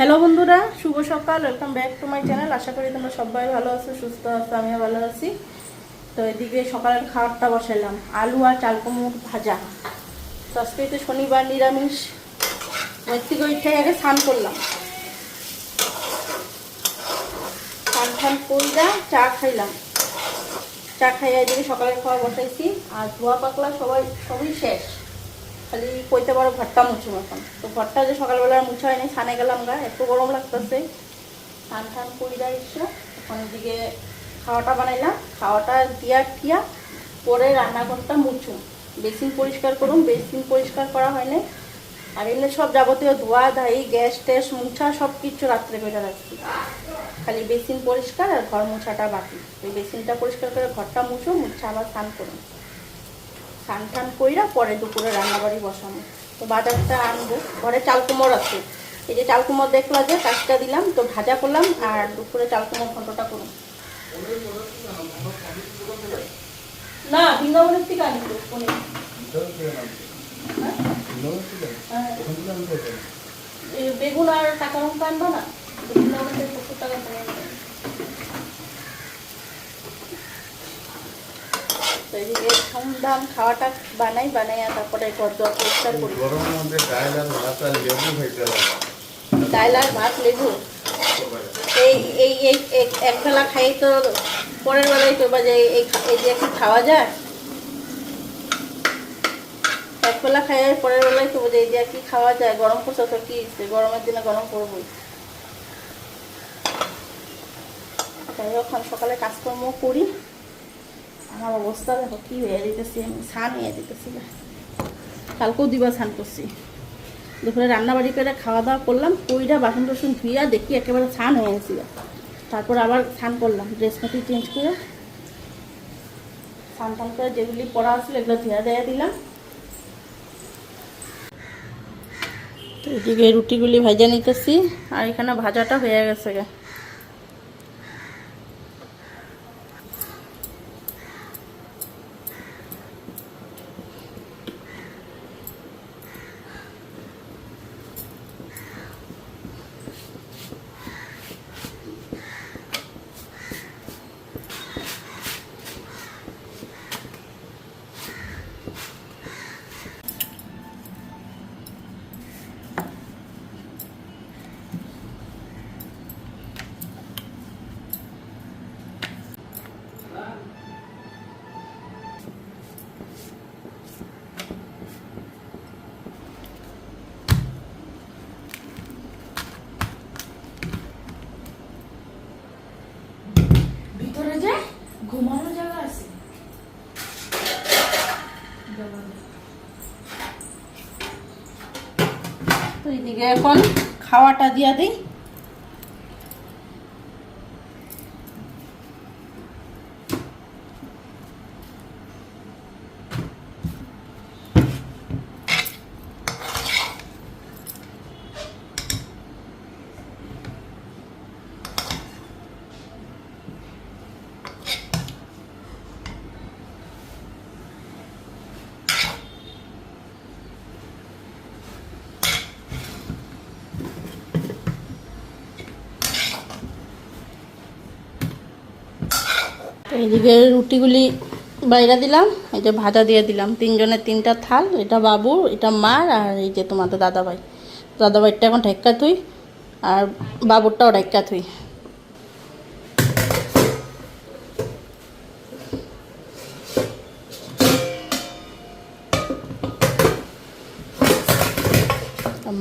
Hello বন্ধুরা, শুভ সকাল। Welcome back to my channel. আশা করি তোমরা সবাই ভালো আছো, সুস্থ আছো, আমিও ভালো আছি। তো এদিকে সকালের খাবারটা বসাইলাম, আলু আর চাল কুমড়ো ভাজা। তো আজকে তো শনিবার, নিরামিষ। থেকে ওইটাই আগে স্নান করলাম, স্নান কইরা চা খাইলাম। চা খাইয়া এদিকে সকালের খাবার বসাইছি। আর ধোয়া পাকলা সবই শেষ, খালি কইতে পারো ঘরটা মুছুম এখন। তো ঘরটা যে সকালবেলা মুছা হয়নি, ছানে গেলাম গা, একটু গরম লাগতেছে। স্নান কইরা এসে এখন এদিকে খাওয়াটা বানাইলাম। খাওয়াটা টিয়া পরে রান্নাঘরটা মুছুম, বেসিন পরিষ্কার করুম। বেসিন পরিষ্কার করা হয়নি। আর এমনি সব যাবতীয় ধোয়া ধাই, গ্যাস ট্যাস মুছা সব কিছু রাত্রে করে রাখছি। খালি বেসিন পরিষ্কার আর ঘর মোছাটা বাকি। ওই বেসিনটা পরিষ্কার করে ঘরটা মুছো, মুছা আবার স্নান করুন। স্নান কইরা পরে দুপুরে রান্নাবাড়ি বসানো। তো বাজারটা আনবো, ঘরে চাল কুমড় আছে। এই যে চাল কুমড় দেখলা যে কাজটা দিলাম, তো ভাজা করলাম। আর দুপুরে চাল কুমড় ঘন্টটা করুন। না, বৃন্দাবনের থেকে আনি তো পনির। বেগুন আর টাকা লঙ্কা আনবো না, বৃন্দাবনের থেকে 70 টাকা পনির। তো এদিকে ধুমধাম খাওয়াটা বানাইয়া তারপরে ঘর দোয়া পরিষ্কার করি। ডাল আর ভাত, লেবু এই এই এই এক বেলা খাই, তো পরের বেলায় তো বাজে এই যে কি খাওয়া যায়? এক বেলা খাই, পরের বেলায় তো বাজে এই যে কি খাওয়া যায়? গরম পড়ছে তো কি, গরমের দিনে গরম করবই। যাই হোক, সকালে কাজকর্ম করি। আমার অবস্থা দেখো কি হয়ে দিতেছি, আমি স্নান হয়ে দিতেছি না। কালকেও দিবা স্নান করছি। দুপুরে রান্নাবাড়ি করে খাওয়া দাওয়া করলাম, কইরা বাসন টাসন ধুইয়া দেখি একেবারে স্নান হয়ে গেছিল। তারপর আবার স্নান করলাম, ড্রেস পাতি চেঞ্জ করে স্নান করে যেগুলি পড়া আসলো এগুলো ধুয়া দেয়া দিলাম। তো এদিকে রুটিগুলি ভাজা নিতেছি, আর এখানে ভাজাটা হয়ে গেছে গে। ভিতরে যে ঘুমানোর জায়গা আছে। তো এইদিকে এখন খাওয়াটা দিয়া দিই। তো এইদিকে রুটিগুলি বাইরা দিলাম, এই যে ভাজা দিয়ে দিলাম। তিনজনের তিনটা থাল, এটা বাবু, এটা মার, আর এই যে তোমাদের দাদাভাই। দাদাভাইটা এখন ঢেক্কা থুই, আর বাবুরটাও ঢেক্কা থুই।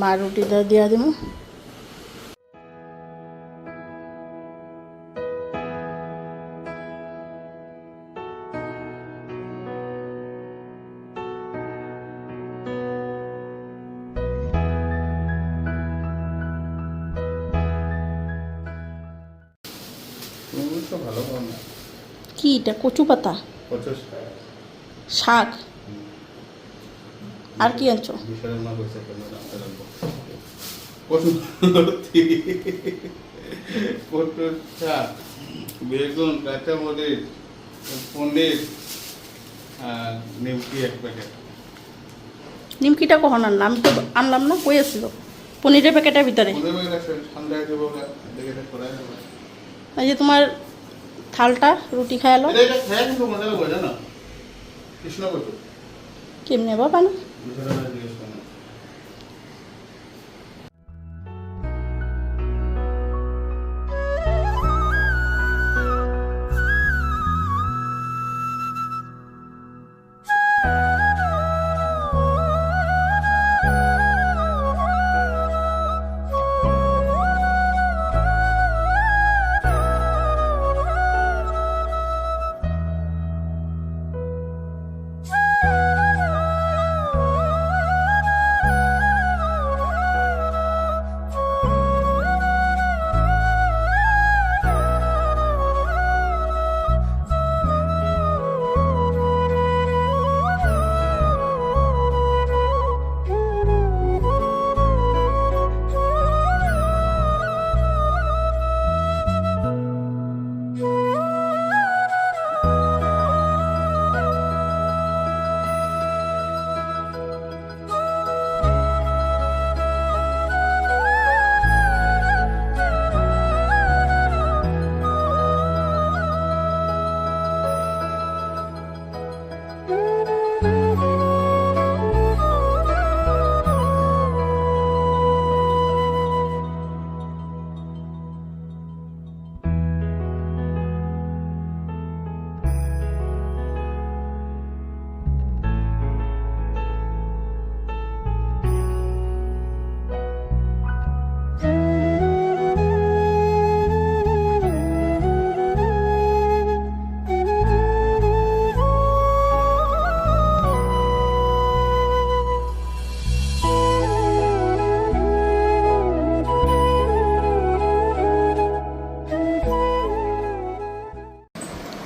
মার রুটিটা দিয়া দিব। কি এটা? কচু পাতা, শাক, আর কি আনছো? বেগুন, কাঁচামরিচ, পনির, আর নিমকি এক প্যাকেট। নিমকিটা কখন আনলাম? আমি তো আনলাম না, কই আসছিল? পনিরের প্যাকেটের ভিতরে ঠান্ডা হয়ে যাবো দেখে করাই হবে। এই যে তোমার থালটা রুটি খায়ালো এটা খেয়ে কিন্তু মজা লাগবে জানো কৃষ্ণ কচু কেমনে বাবা না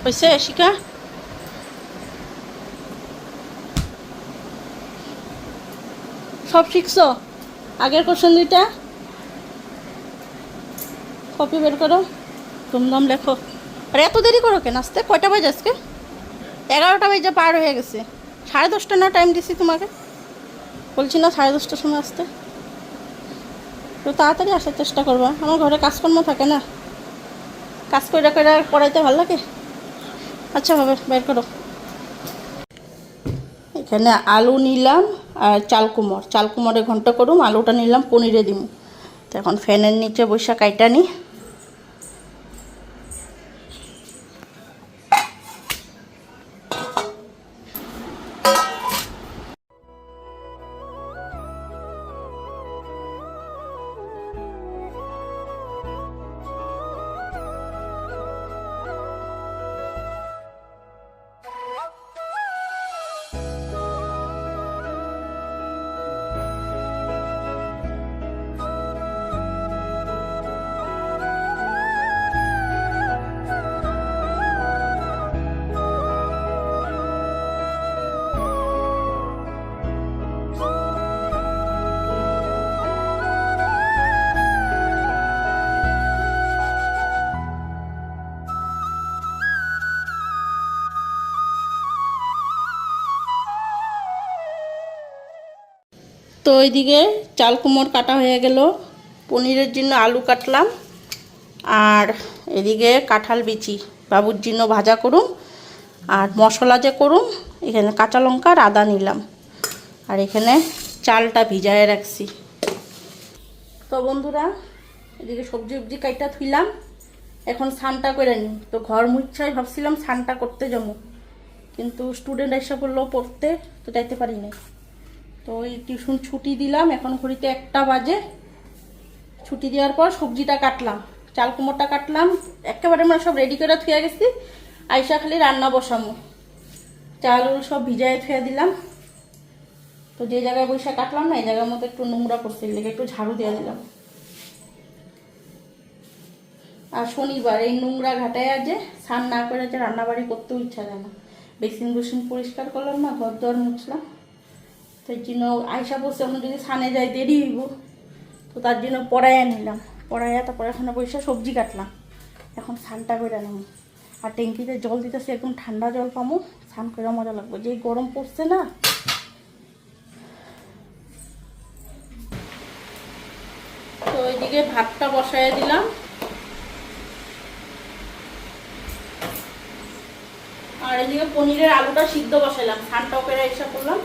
হয়েছে শিকা সব শিখছো আগের কোশ্চেন দুইটা কপি বের করো ধুমধাম লেখো আর এত দেরি করো কেন আসতে কয়টা বাজে আজকে 11টা বাজে পার হয়ে গেছে 10:30 না টাইম দিছি তোমাকে বলছি না 10:30টার সময় আসতে তো তাড়াতাড়ি আসার চেষ্টা করবা আমার ঘরে কাজকর্ম থাকে না কাজ করে পড়াইতে ভালো লাগে আচ্ছা হবে বের করো এখানে আলু নিলাম আর চাল কুমড়ে ঘন্ট করুম আলুটা নিলাম পনিরে দিম তো এখন ফ্যানের নিচে বসে কাইটা নি তো ওইদিকে চাল কুমড় কাটা হয়ে গেল পনিরের জন্য আলু কাটলাম আর এদিকে কাঁঠাল বিচি বাবুর জন্য ভাজা করুম আর মশলা যে করুম এখানে কাঁচা লঙ্কা আর আদা নিলাম আর এখানে চালটা ভিজায় রাখছি তো বন্ধুরা এদিকে সবজি কাইটা থুইলাম এখন স্নানটা করে নিই তো ঘর মুচ্ছাই ভাবছিলাম স্নানটা করতে যাবো কিন্তু স্টুডেন্ট এসে বললো পড়তে তো যাইতে পারি না তো ওই টিউশন ছুটি দিলাম এখন ঘড়িতে 1টা বাজে ছুটি দেওয়ার পর সবজিটা কাটলাম চাল কুমড়টা কাটলাম একেবারে আমরা সব রেডি করে থুয়ে গেছি আইসা খালি রান্না বসামো চাল সব ভিজায় থুয়ে দিলাম তো যে জায়গায় বসে কাটলাম না এই জায়গার মতো একটু নোংরা করছে লেগে একটু ঝাড়ু দিয়ে দিলাম আর শনিবার এই নোংরা ঘাটায় যে স্নান না করে যে রান্নাবাড়ি করতেও ইচ্ছা যায় না বেসিন পরিষ্কার করলাম না ঘর দর মুছলাম তাই জন্য আয়সা বসে আমরা যদি স্নানে যাই দেরি হইব তো তার জন্য পড়াইয়া নিলাম পড়াইয়া তারপরে এখানে বসে সবজি কাটলাম এখন স্নানটা করে নেব আর ট্যাঙ্কিতে জল দিতেছে একদম ঠান্ডা জল পামো স্নান করে মজা লাগবে যে গরম পড়ছে না ভাতটা বসায় দিলাম। আর এদিকে পনিরের আলুটা সিদ্ধ বসাইলাম। স্নানটাও করে এসে করলাম।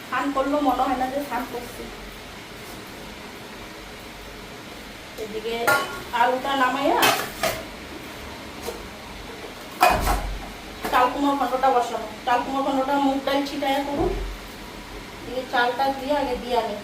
স্নান করলেও মনে হয় না যে স্নান করছি। এদিকে আলুটা নামাইয়া চাল কুমড়ো ঘন্টটা বসাবো। চাল কুমড়ো ঘন্টটা মুগ ডাল ছিটাইয়া করুন। এদিকে চালটা দিয়ে আগে দিয়ে আনি।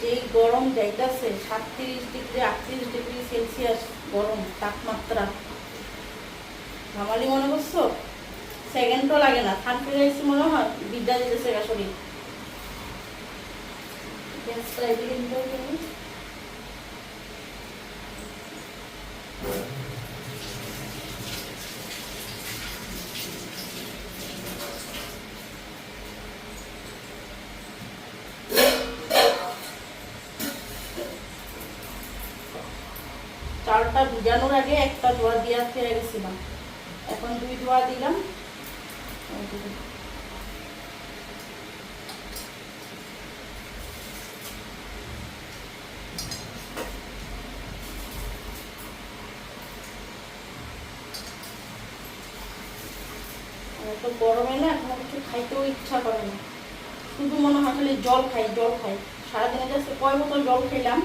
যেই গরম যাইতেছে 37 ডিগ্রি 38 ডিগ্রি সেলসিয়াস গরম তাপমাত্রা, ঘামালি মনে করছো? সেকেন্ডও লাগে না, ঠান্ডা ফিরে এসেছি মনে হয় বিদ্যা দিতেছে গা শরীর। গ্যাসটা এদিকে নিতে হবে। চালটা ভিজানোর আগে একটা ধোয়া দিয়ে ফেলে গেছিলাম, এখন 2 ধোয়া দিলাম। তো গরমে না এখন কিছু খাইতেও ইচ্ছা করে না, শুধু মনে হয় খালি জল খাই জল খাই। সারাদিনে যাচ্ছে কয় বোতল জল খেলাম।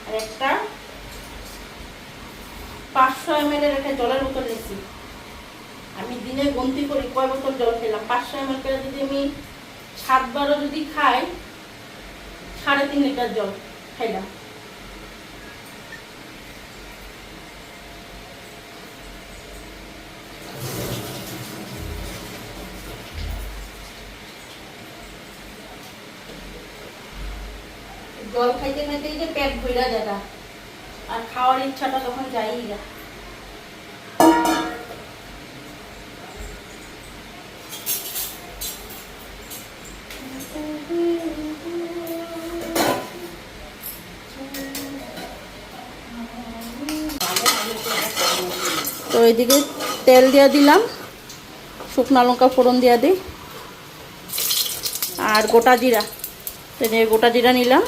আর একটা 500 ml এর একটা জলের বোতল নিচ্ছি। আমি দিনে গন্তি করি কয় বোতল জল খেলাম। 500 ml করে যদি আমি 7 বারও যদি খাই, 3.5 লিটার জল খাইলাম। জল খাইতে খাইতেই যে পেট ভইরা যায়, আর খাওয়ার ইচ্ছাটা তখন যায়ই না। তো এদিকে তেল দিয়ে দিলাম, শুকনো লঙ্কা ফোড়ন দিয়ে দিই, আর গোটা জিরা। গোটা জিরা নিলাম,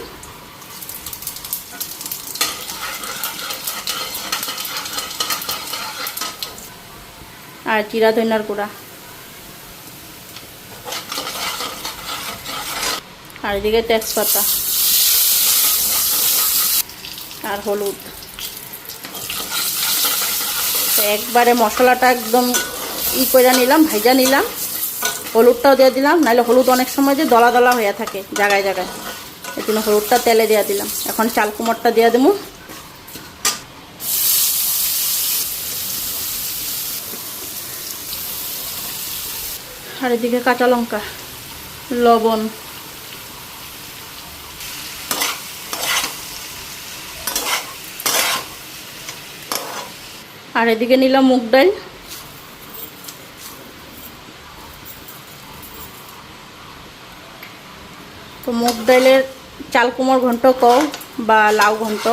আর জিরা ধনিয়ার গুঁড়া, আর এদিকে তেজপাতা আর হলুদ। তো একবারে মশলাটা একদম করে নিলাম, ভাজা নিলাম। হলুদটাও দিয়ে দিলাম, নাহলে হলুদ অনেক সময় যে দলা দলা হয়ে থাকে জায়গায় জায়গায়, এই জন্য হলুদটা তেলে দিয়ে দিলাম। এখন চাল কুমড়টা দিয়ে দেবো। আর এদিকে কাঁচা লঙ্কা, লবণ, আর এদিকে নিলাম মুগ ডাল। তো মুগ ডালের চাল কুমড় ঘন্ট কও বা লাউ ঘন্ট,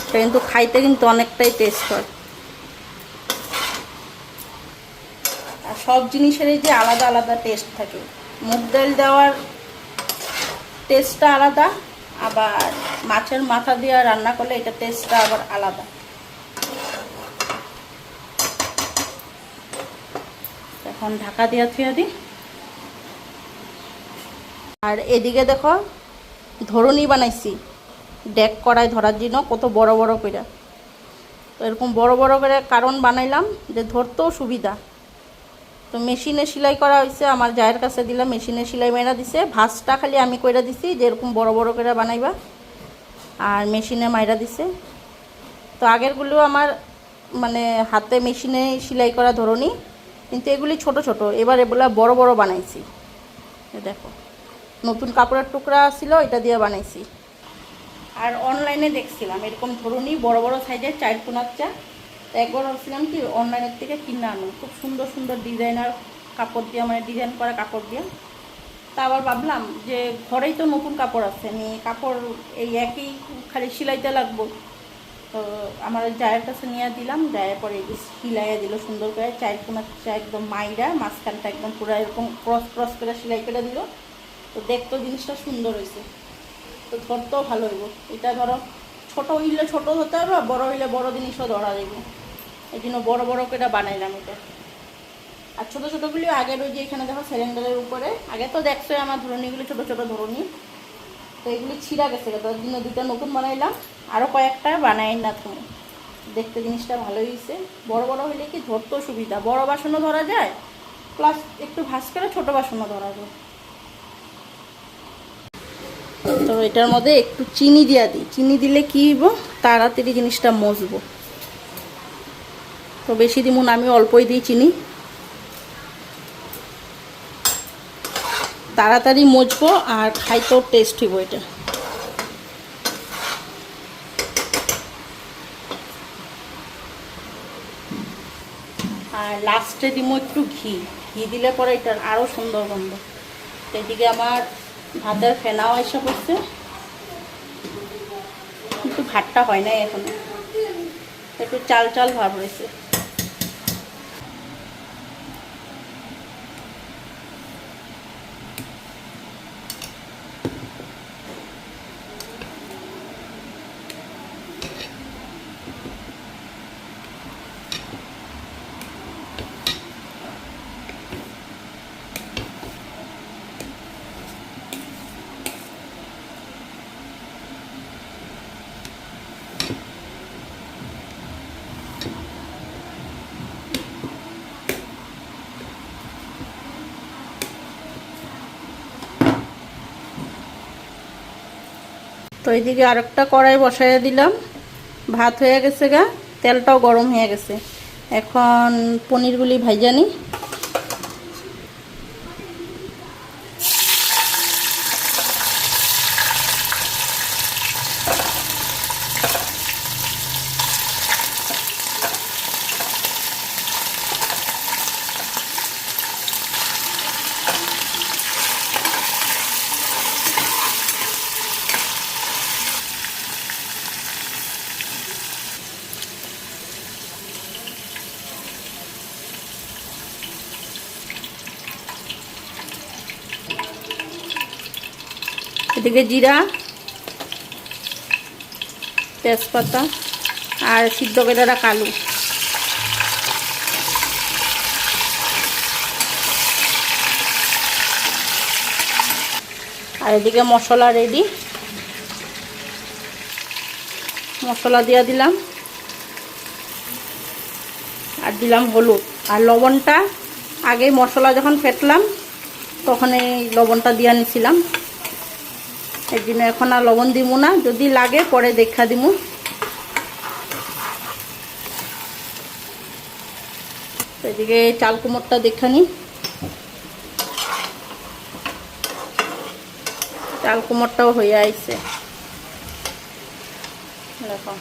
এটা কিন্তু খাইতে কিন্তু অনেকটাই টেস্ট হয়। আর সব জিনিসেরই যে আলাদা আলাদা টেস্ট থাকে, মুগ ডাল দেওয়ার টেস্টটা আলাদা, আবার মাছের মাথা দিয়ে রান্না করলে এটা টেস্টটা আবার আলাদা। এখন ঢাকা দিয়ে থুয়ে দিই। আর এদিকে দেখো ধরুনি বানাইছি ডেক কড়াই ধরার জন্য, কত বড় বড় করে। তো এরকম বড় বড় করে কারণ বানাইলাম যে ধরতেও সুবিধা। তো মেশিনে সেলাই করা হয়েছে, আমার জায়ের কাছে দিলাম, মেশিনে সেলাই মেরা দিছে। ভাঁজটা খালি আমি কইরা দিছি যে এরকম বড় বড় করে বানাইবা, আর মেশিনে মাইরা দিছে। তো আগেরগুলো আমার মানে হাতে মেশিনে সেলাই করা ধরুনি, কিন্তু এগুলি ছোট ছোট, এবার এগুলা বড় বড় বানাইছি। দেখো নতুন কাপড়ের টুকরা ছিল, এটা দিয়ে বানাইছি। আর অনলাইনে দেখছিলাম এরকম ধরুনি বড় বড় সাইজের 4 কোনার চা। তো একবার ভাবছিলাম কি অনলাইনের থেকে কিনে আনো, খুব সুন্দর সুন্দর ডিজাইনার কাপড় দিয়ে, মানে ডিজাইন করা কাপড় দিয়ে। তা আবার ভাবলাম যে ঘরেই তো নতুন কাপড় আছে, আমি কাপড় এই একই খালি সেলাইতে লাগবো। তো আমার জায়ের কাছে নিয়ে দিলাম, জায়ের পরে সিলাইয়া দিল সুন্দর করে, চায়ের কোনাটা একদম মাইরা মাঝখানটা একদম পুরো এরকম ক্রস ক্রস করে সেলাই করে দিল। তো দেখতেও জিনিসটা সুন্দর হয়েছে, তো ধরতেও ভালো হইব। এটা ধরো ছোটো হইলে ছোটো হতে হবে, বড় হইলে বড় জিনিসও ধরা যাইব। এই জন্য বড় বড় করে বানাইলাম এটা। আর ছোটো ছোটোগুলি আগের ওই যে এখানে দেখো সিলিন্ডারের উপরে, আগে তো দেখছো আমার ধরনীগুলি ছোটো ছোটো ধরনী, তো এগুলি ছিঁড়া গেছে, তার জন্য দুটো নতুন বানাইলাম। আরও কয়েকটা বানাই না তুমি, দেখতে জিনিসটা ভালোই হয়েছে। বড় বড় হইলে কি ধরতেও সুবিধা, বড় বাসনও ধরা যায়, প্লাস একটু ভাঁজ করে ছোটো বাসনও ধরা যায়। তো এটার মধ্যে একটু চিনি দিয়া দিই, চিনি দিলে কি হইব, তাড়াতাড়ি জিনিসটা মজবো। তো বেশি দিব না, আমি অল্পই দিই চিনি, তাড়াতাড়ি মজবো আর খাইতেও টেস্ট হইব এটা। আর লাস্টে দিব একটু ঘি, ঘি দিলে পরে এটার আরও সুন্দর গন্ধ। এদিকে আমার ভাতের ফেনাও এসে পড়ছে, কিন্তু ভাতটা হয় নাই এখনো, একটু চাল চাল ভাব রয়েছে। তো এইদিকে আরেকটা কড়াই বসাইয়া দিলাম, ভাত হয়ে গেছে গা, তেলটাও গরম হয়ে গেছে। এখন পনিরগুলি ভাইজা নিই। এদিকে জিরা, তেজপাতা আর সিদ্ধ করে রাখা আলু, আর এদিকে মশলা রেডি, মশলা দিয়ে দিলাম, আর দিলাম হলুদ। আর লবণটা আগে মশলা যখন ফেটলাম তখন এই লবণটা দিয়ে নিছিলাম, এই জন্য এখন আর লবণ দিব না, যদি লাগে পরে দেখা দিব। এদিকে চাল কুমড়টা দেখা নি, চাল কুমড়টাও হয়ে আইছে দেখো।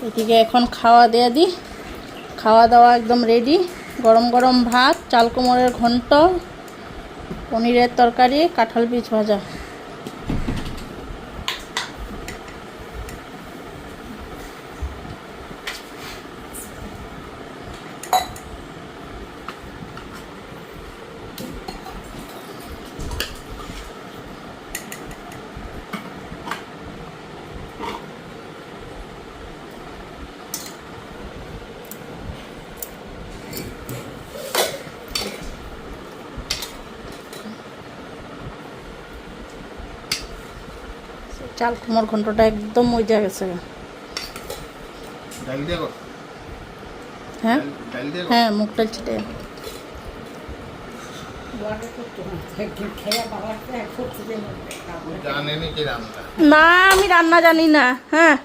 এদিকে এখন খাওয়া দেয়া দিই, খাওয়া দাওয়া একদম রেডি। গরম গরম ভাত, চাল কুমড়ের ঘন্ট, পনিরের তরকারি, কাঁঠাল বীজ ভাজা। চাল কুমড়োর ঘন্টটা একদম মজা গেছে। ডাল দিয়ে কর। হ্যাঁ ডাল দিয়ে কর। হ্যাঁ, মুগ ডাল ছিটে। জানেনি কি রান্না। না, আমি রান্না জানি না। হ্যাঁ,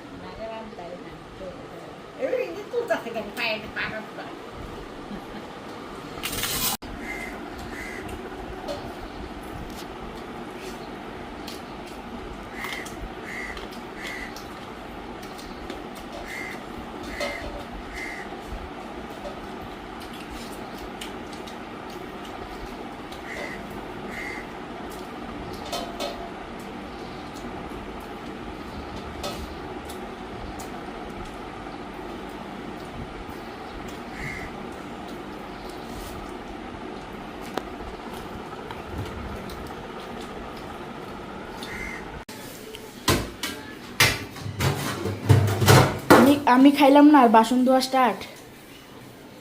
আমি খাইলাম না, আর বাসন ধোয়া স্টার্ট।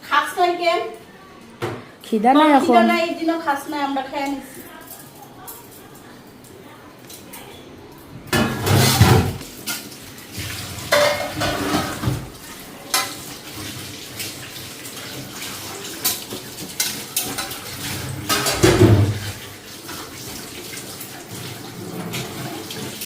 খাস নাই কেন? খিদা নাই এখন। খিদা নাই, এই দিনও খাস নাই, আমরা খেয়ে নিচ্ছি।